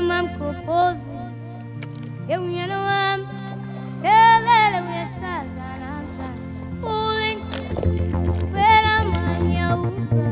mamkopozi Eunhana wam Telele uyashada namsa Uli Kwela manya uza